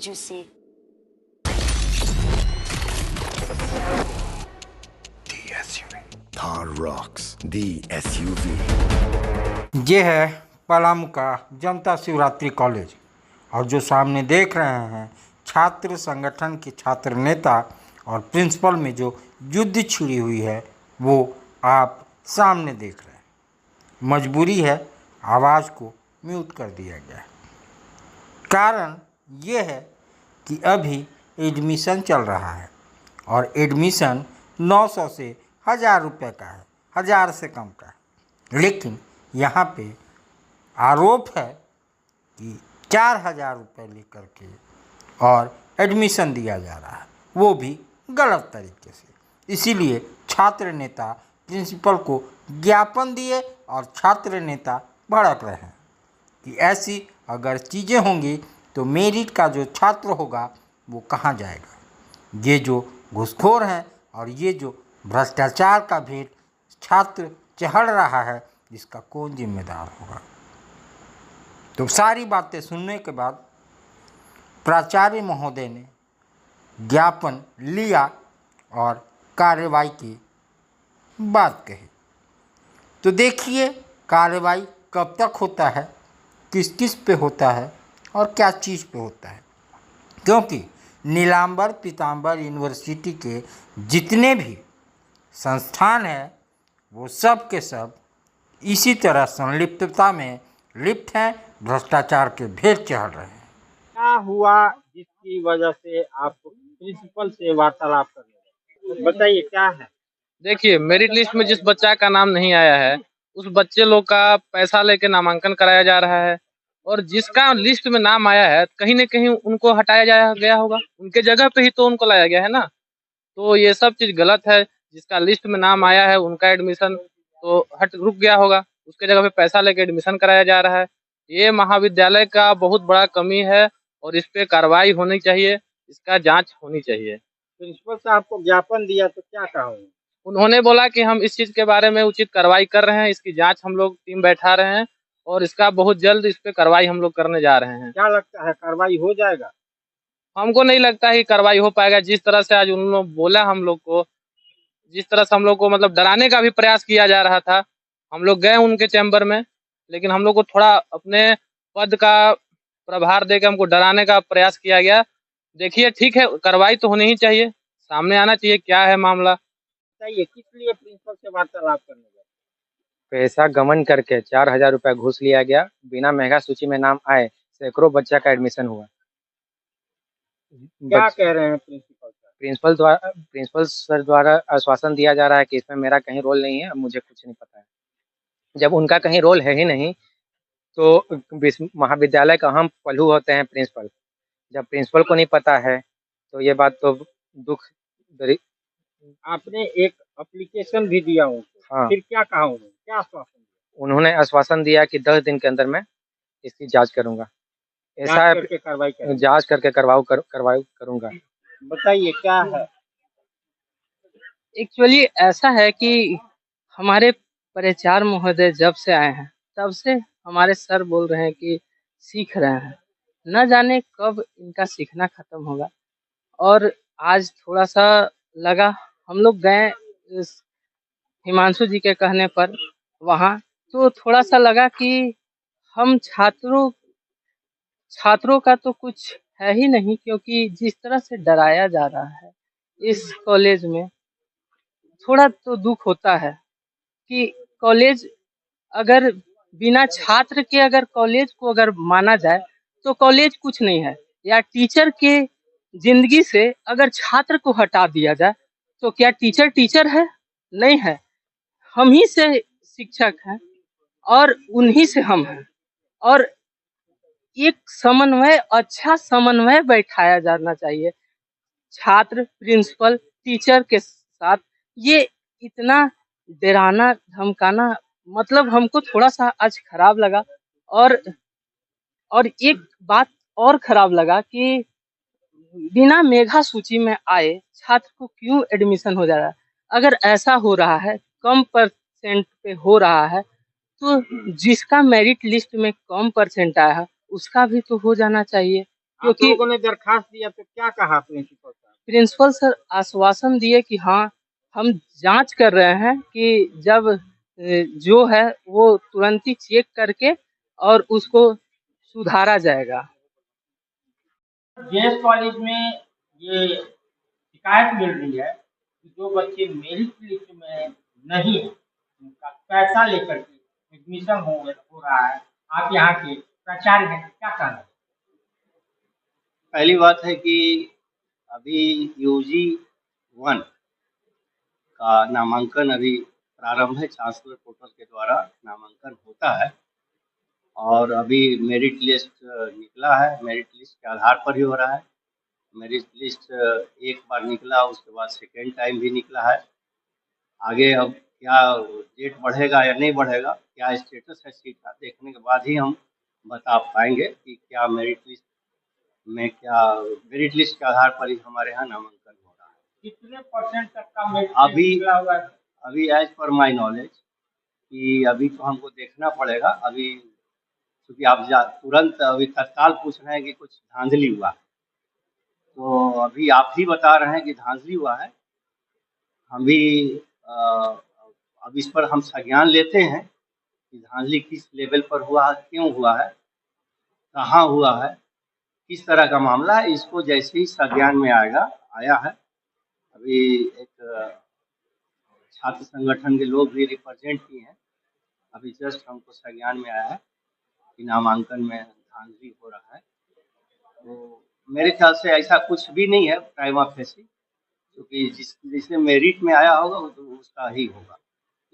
did you see? The SUV. Thar rocks. The SUV. ये है पलामू का जनता शिवरात्रि कॉलेज और जो सामने देख रहे हैं छात्र संगठन के छात्र नेता और प्रिंसिपल में जो युद्ध छिड़ी हुई है वो आप सामने देख रहे हैं। मजबूरी है, आवाज़ को म्यूट कर दिया गया है। कारण ये है कि अभी एडमिशन चल रहा है और एडमिशन 900 से 1000 रुपये का है, 1000 से कम का है। लेकिन यहाँ पे आरोप है कि 4000 रुपये लेकर के और एडमिशन दिया जा रहा है, वो भी गलत तरीके से। इसीलिए छात्र नेता प्रिंसिपल को ज्ञापन दिए और छात्र नेता भड़क रहे हैं कि ऐसी अगर चीज़ें होंगी तो मेरिट का जो छात्र होगा वो कहाँ जाएगा। ये जो घूसखोर हैं और ये जो भ्रष्टाचार का भेंट छात्र चढ़ रहा है, इसका कौन जिम्मेदार होगा। तो सारी बातें सुनने के बाद प्राचार्य महोदय ने ज्ञापन लिया और कार्रवाई की बात कही। तो देखिए कार्रवाई कब तक होता है, किस किस पे होता है और क्या चीज़ पे होता है। क्योंकि नीलांबर पीतांबर यूनिवर्सिटी के जितने भी संस्थान हैं वो सब के सब इसी तरह संलिप्तता में लिप्त हैं, भ्रष्टाचार के भेंट चढ़ रहे हैं। क्या हुआ जिसकी वजह से आप प्रिंसिपल से वार्तालाप कर रहे हैं, बताइए क्या है। देखिए, मेरिट लिस्ट में जिस बच्चा का नाम नहीं आया है उस बच्चे लोग का पैसा लेके नामांकन कराया जा रहा है और जिसका लिस्ट में नाम आया है कहीं न कहीं उनको हटाया जाया गया होगा, उनके जगह पे ही तो उनको लाया गया है ना। तो ये सब चीज गलत है। जिसका लिस्ट में नाम आया है उनका एडमिशन तो रुक गया होगा, उसके जगह पे पैसा लेके एडमिशन कराया जा रहा है। ये महाविद्यालय का बहुत बड़ा कमी है और इस पे कार्रवाई होनी चाहिए, इसका जांच होनी चाहिए। प्रिंसिपल साहब को ज्ञापन दिया तो क्या कहा उन्होंने बोला कि हम इस चीज के बारे में उचित कार्रवाई कर रहे हैं, इसकी जांच हम लोग टीम बैठा रहे हैं और इसका बहुत जल्द इस पे कार्रवाई हम लोग करने जा रहे हैं। क्या लगता है कार्रवाई हो जाएगा? हमको नहीं लगता है कार्रवाई हो पाएगा। जिस तरह से आज उन्होंने बोला हम लोग को, जिस तरह से हम लोग को मतलब डराने का भी प्रयास किया जा रहा था, हम लोग गए उनके चैम्बर में, लेकिन हम लोग को थोड़ा अपने पद का प्रभार देकर हमको डराने का प्रयास किया गया। देखिए ठीक है, कार्रवाई तो होनी ही चाहिए, सामने आना चाहिए क्या है मामला। बताइए किस लिए प्रिंसिपल से वार्तालाप करने गए? पैसा गमन करके 4000 रुपया घूस लिया गया, बिना मेगा सूची में नाम आए सैकड़ों बच्चा का एडमिशन हुआ। क्या कह रहे हैं प्रिंसिपल सर द्वारा आश्वासन दिया जा रहा है कि इसमें मेरा कहीं रोल नहीं है, मुझे कुछ नहीं पता है। जब उनका कहीं रोल है ही नहीं तो महाविद्यालय का अहम पहलू होते हैं प्रिंसिपल। जब प्रिंसिपल को नहीं पता है तो ये बात तो दुख। आपने एक एप्लीकेशन भी दिया उनको, हाँ। फिर क्या कहा उन्होंने, क्या आश्वासन दिया? उन्होंने आश्वासन दिया कि 10 दिन के अंदर मैं इसकी जांच करूंगा, ऐसा जांच करके कार्रवाई करूंगा। बताइए क्या है। एक्चुअली ऐसा है कि हमारे प्राचार्य महोदय जब से आए हैं तब से हमारे सर बोल रहे हैं कि सीख रहे हैं, न जाने कब इनका सीखना खत्म होगा। और आज थोड़ा सा लगा, हम लोग गए हिमांशु जी के कहने पर वहाँ, तो थोड़ा सा लगा कि हम छात्रों का तो कुछ है ही नहीं, क्योंकि जिस तरह से डराया जा रहा है इस कॉलेज में, थोड़ा तो दुख होता है कि कॉलेज अगर बिना छात्र के अगर कॉलेज को अगर माना जाए तो कॉलेज कुछ नहीं है, या टीचर के जिंदगी से अगर छात्र को हटा दिया जाए तो क्या टीचर टीचर है? नहीं है। हम ही से शिक्षक हैं और उन्हीं से हम हैं, और एक समन्वय, अच्छा समन्वय बैठाया जाना चाहिए छात्र, प्रिंसिपल, टीचर के साथ। ये इतना डराना धमकाना, मतलब हमको थोड़ा सा आज खराब लगा। और एक बात और खराब लगा कि बिना मेधा सूची में आए छात्र को क्यों एडमिशन हो जा रहा है। अगर ऐसा हो रहा है, कम परसेंट पे हो रहा है, तो जिसका मेरिट लिस्ट में कम परसेंट आया है उसका भी तो हो जाना चाहिए। क्योंकि लोगों ने दरखास्त दिया तो क्या कहा प्रिंसिपल साहब? प्रिंसिपल सर आश्वासन दिए कि हाँ हम जांच कर रहे हैं कि जब जो है वो तुरंत ही चेक करके और उसको सुधारा जाएगा। जेएस कॉलेज में ये शिकायत मिल रही है कि जो बच्चे मेरिट लिस्ट में नहीं है उनका पैसा लेकर के एडमिशन हो रहा है। आप यहाँ के प्राचार्य हैं, क्या कहना है? पहली बात है कि अभी यूजी 1 का नामांकन अभी प्रारंभ है। चांसलर पोर्टल के द्वारा नामांकन होता है और अभी मेरिट लिस्ट निकला है। मेरिट लिस्ट के आधार पर ही हो रहा है। मेरिट लिस्ट एक बार निकला, उसके बाद सेकेंड टाइम भी निकला है। आगे अब क्या डेट बढ़ेगा या नहीं बढ़ेगा, क्या स्टेटस है सीट का, देखने के बाद ही हम बता पाएंगे कि क्या मेरिट लिस्ट के आधार पर ही हमारे यहाँ नामांकन हो रहा है। कितने परसेंट तक का मेरिट अभी निकला हुआ है? अभी एज पर माई नॉलेज कि अभी तो हमको देखना पड़ेगा। अभी क्योंकि आप तुरंत अभी तत्काल पूछ रहे हैं कि कुछ धांधली हुआ है, तो अभी आप ही बता रहे हैं कि धांधली हुआ है। हम भी अब इस पर हम संज्ञान लेते हैं कि धांधली किस लेवल पर हुआ है, क्यों हुआ है, कहाँ हुआ है, किस तरह का मामला है। इसको जैसे ही संज्ञान में आया है। अभी एक छात्र संगठन के लोग भी रिप्रेजेंट किए हैं। अभी जस्ट हमको संज्ञान में आया है कि नामांकन में धांधली हो रहा है। तो मेरे ख्याल से ऐसा कुछ भी नहीं है प्राइमा फेसी, क्योंकि जिसने मेरिट में आया होगा वो तो उसका ही होगा।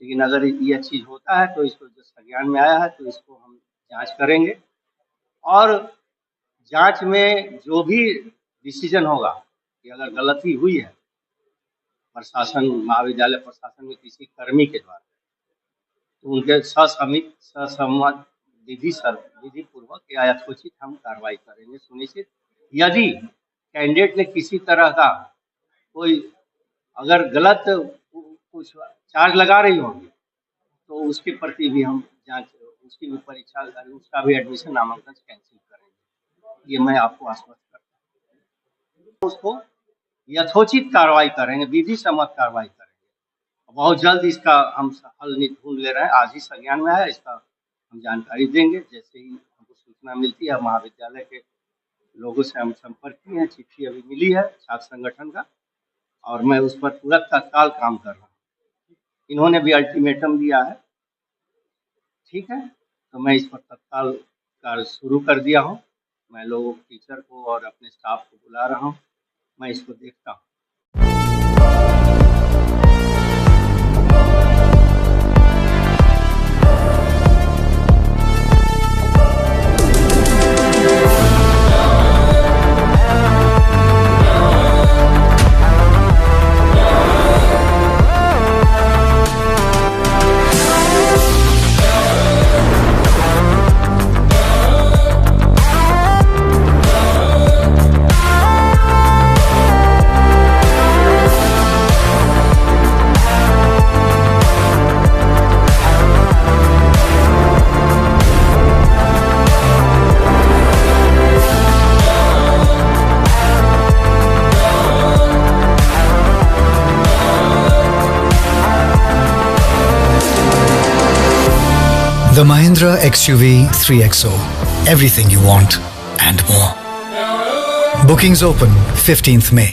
लेकिन अगर यह चीज़ होता है तो इसको जो संज्ञान में आया है तो इसको हम जांच करेंगे और जांच में जो भी डिसीजन होगा कि अगर गलती हुई है प्रशासन, महाविद्यालय प्रशासन में किसी कर्मी के द्वारा, तो उनके ससम्मत विधि पूर्वक या यथोचित हम कार्रवाई करेंगे सुनिश्चित। यदि कैंडिडेट ने किसी तरह का कोई अगर गलत कुछ चार्ज लगा रही होगी तो उसके प्रति भी हम जांच, उसकी भी परीक्षा, उसका भी एडमिशन नामांकन कैंसिल करेंगे। ये मैं आपको आश्वस्त करता हूँ। उसको यथोचित कार्रवाई करेंगे, विधि सम्मत कार्रवाई करेंगे। बहुत जल्द इसका हम हल ढूंढ ले रहे हैं। आज ही संज्ञान में है, इसका हम जानकारी देंगे। जैसे ही हमको सूचना मिलती है, महाविद्यालय के लोगों से हम संपर्क किए हैं, चिट्ठी अभी मिली है छात्र संगठन का और मैं उस पर तुरंत तत्काल काम कर रहा हूँ। इन्होंने भी अल्टीमेटम दिया है, ठीक है, तो मैं इस पर तत्काल कार्य शुरू कर दिया हूँ। मैं लोगों टीचर को और अपने स्टाफ को बुला रहा हूँ, मैं इसको देखता हूँ। The Mahindra XUV 3XO. Everything you want and more. Bookings open 15th May.